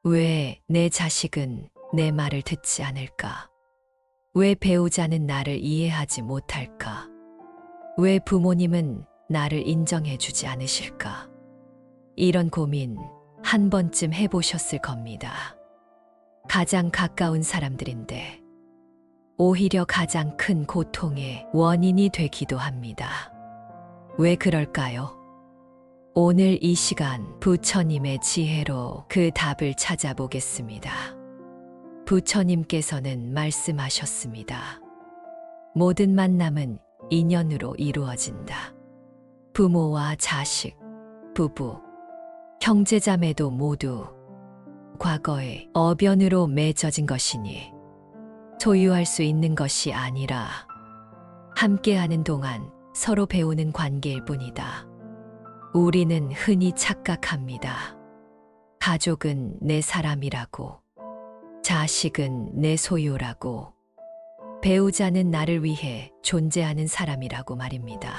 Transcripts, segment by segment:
왜 내 자식은 내 말을 듣지 않을까? 왜 배우자는 나를 이해하지 못할까? 왜 부모님은 나를 인정해 주지 않으실까? 이런 고민 한 번쯤 해보셨을 겁니다. 가장 가까운 사람들인데 오히려 가장 큰 고통의 원인이 되기도 합니다. 왜 그럴까요? 오늘 이 시간 부처님의 지혜로 그 답을 찾아보겠습니다. 부처님께서는 말씀하셨습니다. 모든 만남은 인연으로 이루어진다. 부모와 자식, 부부, 형제자매도 모두 과거의 어변으로 맺어진 것이니 소유할 수 있는 것이 아니라 함께하는 동안 서로 배우는 관계일 뿐이다. 우리는 흔히 착각합니다. 가족은 내 사람이라고, 자식은 내 소유라고, 배우자는 나를 위해 존재하는 사람이라고 말입니다.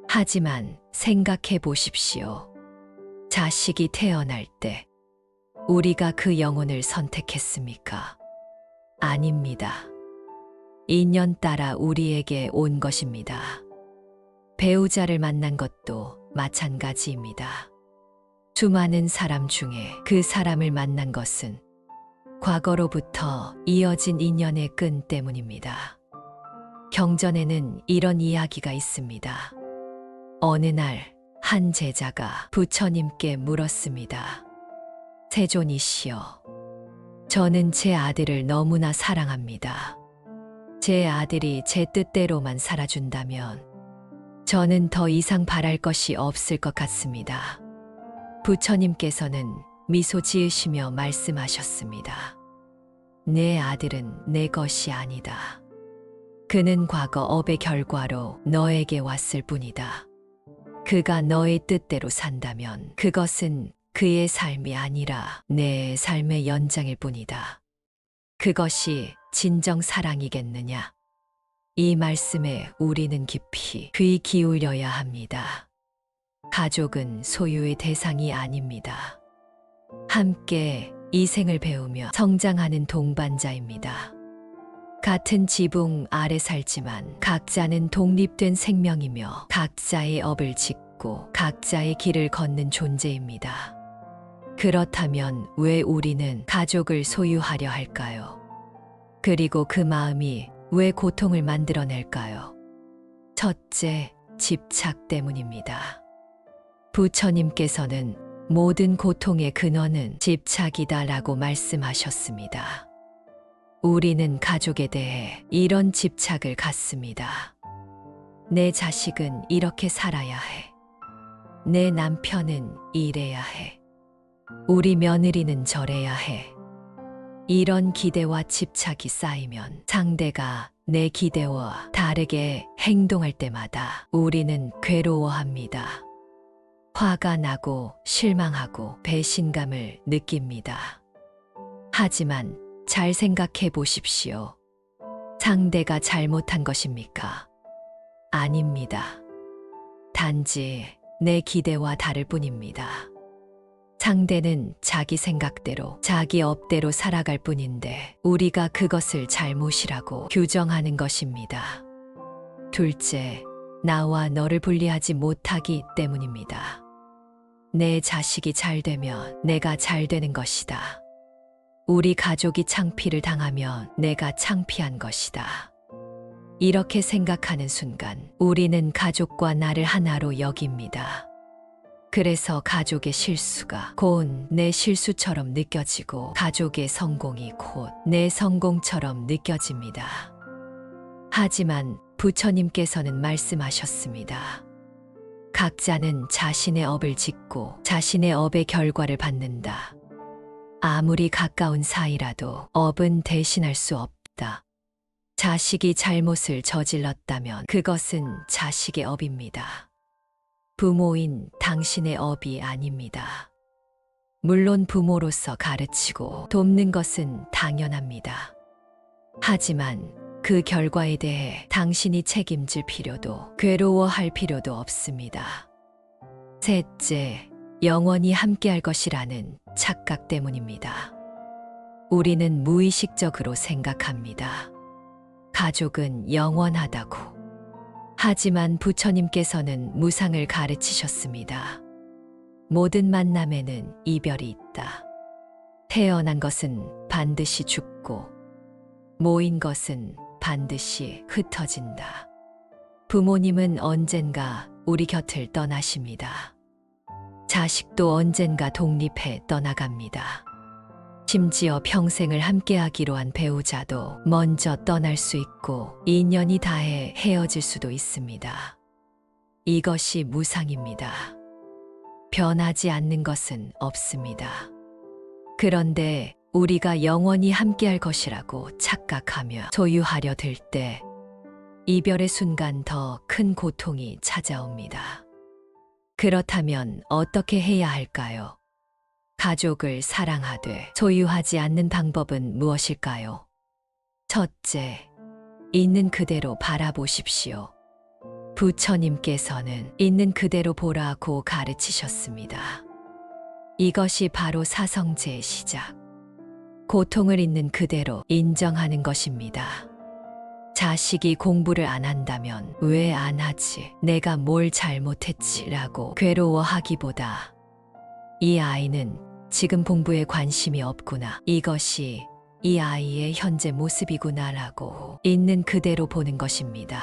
하지만 생각해 보십시오. 자식이 태어날 때 우리가 그 영혼을 선택했습니까? 아닙니다. 인연 따라 우리에게 온 것입니다. 배우자를 만난 것도 마찬가지입니다. 수많은 사람 중에 그 사람을 만난 것은 과거로부터 이어진 인연의 끈 때문입니다. 경전에는 이런 이야기가 있습니다. 어느 날 한 제자가 부처님께 물었습니다. 세존이시여, 저는 제 아들을 너무나 사랑합니다. 제 아들이 제 뜻대로만 살아준다면 저는 더 이상 바랄 것이 없을 것 같습니다. 부처님께서는 미소 지으시며 말씀하셨습니다. 내 아들은 내 것이 아니다. 그는 과거 업의 결과로 너에게 왔을 뿐이다. 그가 너의 뜻대로 산다면 그것은 그의 삶이 아니라 내 삶의 연장일 뿐이다. 그것이 진정 사랑이겠느냐? 이 말씀에 우리는 깊이 귀 기울여야 합니다. 가족은 소유의 대상이 아닙니다. 함께 이 생을 배우며 성장하는 동반자입니다. 같은 지붕 아래 살지만 각자는 독립된 생명이며 각자의 업을 짓고 각자의 길을 걷는 존재입니다. 그렇다면 왜 우리는 가족을 소유하려 할까요? 그리고 그 마음이 왜 고통을 만들어낼까요? 첫째, 집착 때문입니다. 부처님께서는 모든 고통의 근원은 집착이다라고 말씀하셨습니다. 우리는 가족에 대해 이런 집착을 갖습니다. 내 자식은 이렇게 살아야 해. 내 남편은 이래야 해. 우리 며느리는 저래야 해. 이런 기대와 집착이 쌓이면 상대가 내 기대와 다르게 행동할 때마다 우리는 괴로워합니다. 화가 나고 실망하고 배신감을 느낍니다. 하지만 잘 생각해 보십시오. 상대가 잘못한 것입니까? 아닙니다. 단지 내 기대와 다를 뿐입니다. 상대는 자기 생각대로, 자기 업대로 살아갈 뿐인데 우리가 그것을 잘못이라고 규정하는 것입니다. 둘째, 나와 너를 분리하지 못하기 때문입니다. 내 자식이 잘 되면 내가 잘 되는 것이다. 우리 가족이 창피를 당하면 내가 창피한 것이다. 이렇게 생각하는 순간 우리는 가족과 나를 하나로 여깁니다. 그래서 가족의 실수가 곧 내 실수처럼 느껴지고 가족의 성공이 곧 내 성공처럼 느껴집니다. 하지만 부처님께서는 말씀하셨습니다. 각자는 자신의 업을 짓고 자신의 업의 결과를 받는다. 아무리 가까운 사이라도 업은 대신할 수 없다. 자식이 잘못을 저질렀다면 그것은 자식의 업입니다. 부모인 당신의 업이 아닙니다. 물론 부모로서 가르치고 돕는 것은 당연합니다. 하지만 그 결과에 대해 당신이 책임질 필요도 괴로워할 필요도 없습니다. 셋째, 영원히 함께할 것이라는 착각 때문입니다. 우리는 무의식적으로 생각합니다. 가족은 영원하다고. 하지만 부처님께서는 무상을 가르치셨습니다. 모든 만남에는 이별이 있다. 태어난 것은 반드시 죽고, 모인 것은 반드시 흩어진다. 부모님은 언젠가 우리 곁을 떠나십니다. 자식도 언젠가 독립해 떠나갑니다. 심지어 평생을 함께하기로 한 배우자도 먼저 떠날 수 있고 인연이 다해 헤어질 수도 있습니다. 이것이 무상입니다. 변하지 않는 것은 없습니다. 그런데 우리가 영원히 함께할 것이라고 착각하며 소유하려 들 때 이별의 순간 더 큰 고통이 찾아옵니다. 그렇다면 어떻게 해야 할까요? 가족을 사랑하되 소유하지 않는 방법은 무엇일까요? 첫째, 있는 그대로 바라보십시오. 부처님께서는 있는 그대로 보라고 가르치셨습니다. 이것이 바로 사성제의 시작. 고통을 있는 그대로 인정하는 것입니다. 자식이 공부를 안 한다면 왜 안 하지? 내가 뭘 잘못했지? 라고 괴로워하기보다 이 아이는 지금 공부에 관심이 없구나. 이것이 이 아이의 현재 모습이구나 라고 있는 그대로 보는 것입니다.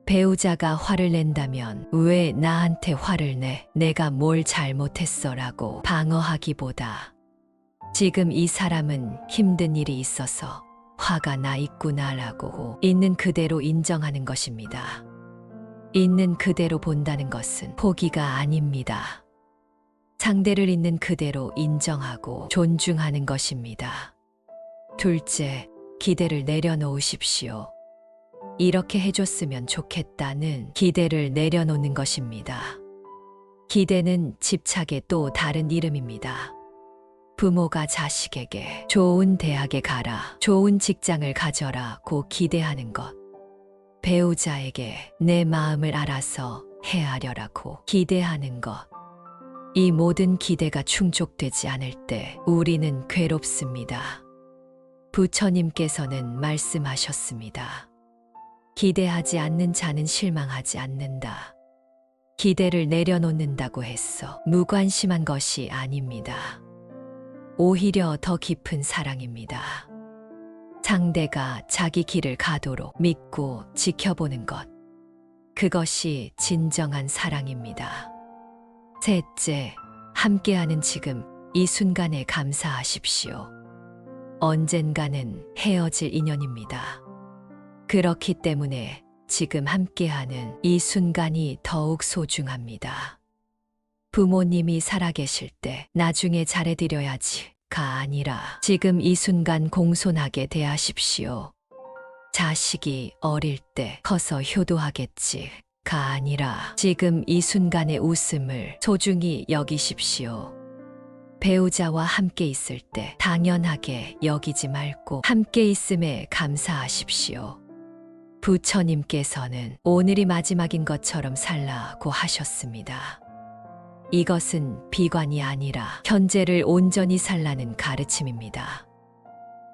배우자가 화를 낸다면 왜 나한테 화를 내? 내가 뭘 잘못했어? 라고 방어하기보다 지금 이 사람은 힘든 일이 있어서 화가 나 있구나 라고 있는 그대로 인정하는 것입니다. 있는 그대로 본다는 것은 포기가 아닙니다. 상대를 있는 그대로 인정하고 존중하는 것입니다. 둘째, 기대를 내려놓으십시오. 이렇게 해줬으면 좋겠다는 기대를 내려놓는 것입니다. 기대는 집착의 또 다른 이름입니다. 부모가 자식에게 좋은 대학에 가라, 좋은 직장을 가져라고 기대하는 것. 배우자에게 내 마음을 알아서 헤아려라고 기대하는 것. 이 모든 기대가 충족되지 않을 때 우리는 괴롭습니다. 부처님께서는 말씀하셨습니다. 기대하지 않는 자는 실망하지 않는다. 기대를 내려놓는다고 해서 무관심한 것이 아닙니다. 오히려 더 깊은 사랑입니다. 상대가 자기 길을 가도록 믿고 지켜보는 것. 그것이 진정한 사랑입니다. 셋째, 함께하는 지금 이 순간에 감사하십시오. 언젠가는 헤어질 인연입니다. 그렇기 때문에 지금 함께하는 이 순간이 더욱 소중합니다. 부모님이 살아계실 때 나중에 잘해드려야지가 아니라 지금 이 순간 공손하게 대하십시오. 자식이 어릴 때 커서 효도하겠지가 아니라 지금 이 순간의 웃음을 소중히 여기십시오. 배우자와 함께 있을 때 당연하게 여기지 말고 함께 있음에 감사하십시오. 부처님께서는 오늘이 마지막인 것처럼 살라고 하셨습니다. 이것은 비관이 아니라 현재를 온전히 살라는 가르침입니다.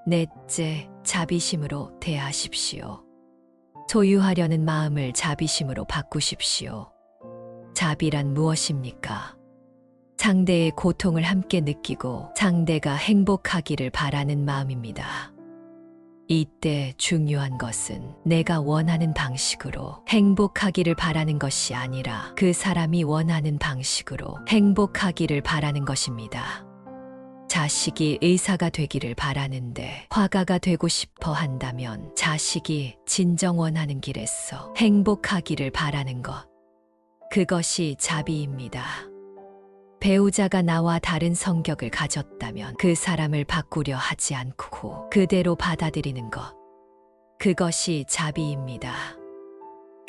넷째, 자비심으로 대하십시오. 소유하려는 마음을 자비심으로 바꾸십시오. 자비란 무엇입니까? 상대의 고통을 함께 느끼고 상대가 행복하기를 바라는 마음입니다. 이때 중요한 것은 내가 원하는 방식으로 행복하기를 바라는 것이 아니라 그 사람이 원하는 방식으로 행복하기를 바라는 것입니다. 자식이 의사가 되기를 바라는데 화가가 되고 싶어 한다면 자식이 진정 원하는 길에서 행복하기를 바라는 것. 그것이 자비입니다. 배우자가 나와 다른 성격을 가졌다면 그 사람을 바꾸려 하지 않고 그대로 받아들이는 것. 그것이 자비입니다.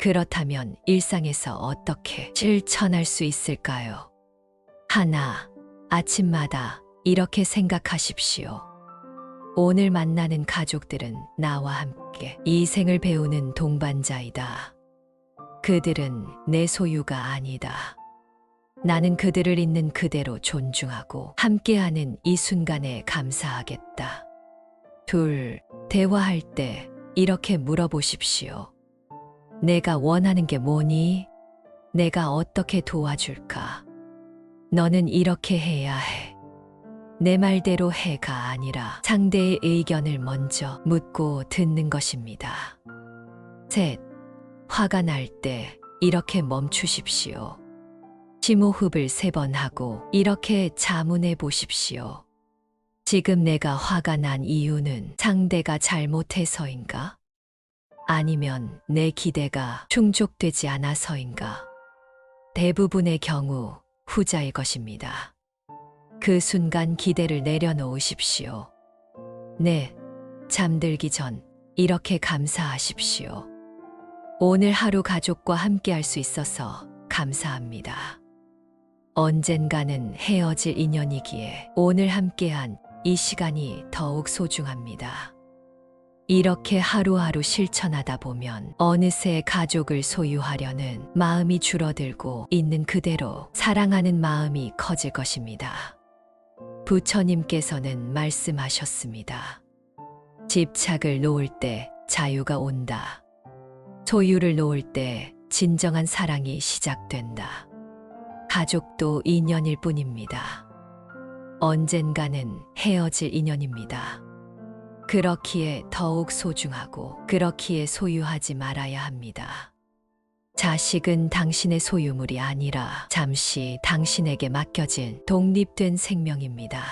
그렇다면 일상에서 어떻게 실천할 수 있을까요? 하나, 아침마다 이렇게 생각하십시오. 오늘 만나는 가족들은 나와 함께 이 생을 배우는 동반자이다. 그들은 내 소유가 아니다. 나는 그들을 있는 그대로 존중하고 함께하는 이 순간에 감사하겠다. 둘, 대화할 때 이렇게 물어보십시오. 내가 원하는 게 뭐니? 내가 어떻게 도와줄까? 너는 이렇게 해야 해. 내 말대로 해가 아니라 상대의 의견을 먼저 묻고 듣는 것입니다. 셋, 화가 날 때 이렇게 멈추십시오. 심호흡을 3번 하고 이렇게 자문해 보십시오. 지금 내가 화가 난 이유는 상대가 잘못해서인가? 아니면 내 기대가 충족되지 않아서인가? 대부분의 경우 후자일 것입니다. 그 순간 기대를 내려놓으십시오. 네, 잠들기 전 이렇게 감사하십시오. 오늘 하루 가족과 함께 할 수 있어서 감사합니다. 언젠가는 헤어질 인연이기에 오늘 함께한 이 시간이 더욱 소중합니다. 이렇게 하루하루 실천하다 보면 어느새 가족을 소유하려는 마음이 줄어들고 있는 그대로 사랑하는 마음이 커질 것입니다. 부처님께서는 말씀하셨습니다. 집착을 놓을 때 자유가 온다. 소유를 놓을 때 진정한 사랑이 시작된다. 가족도 인연일 뿐입니다. 언젠가는 헤어질 인연입니다. 그렇기에 더욱 소중하고 그렇기에 소유하지 말아야 합니다. 자식은 당신의 소유물이 아니라 잠시 당신에게 맡겨진 독립된 생명입니다.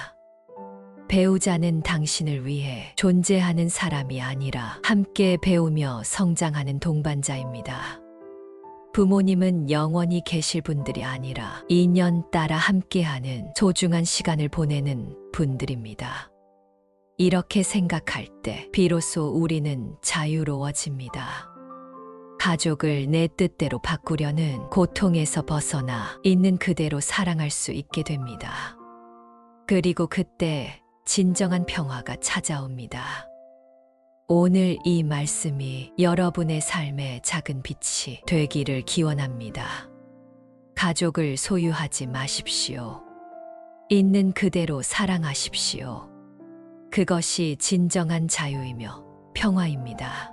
배우자는 당신을 위해 존재하는 사람이 아니라 함께 배우며 성장하는 동반자입니다. 부모님은 영원히 계실 분들이 아니라 인연 따라 함께하는 소중한 시간을 보내는 분들입니다. 이렇게 생각할 때 비로소 우리는 자유로워집니다. 가족을 내 뜻대로 바꾸려는 고통에서 벗어나 있는 그대로 사랑할 수 있게 됩니다. 그리고 그때 진정한 평화가 찾아옵니다. 오늘 이 말씀이 여러분의 삶의 작은 빛이 되기를 기원합니다. 가족을 소유하지 마십시오. 있는 그대로 사랑하십시오. 그것이 진정한 자유이며 평화입니다.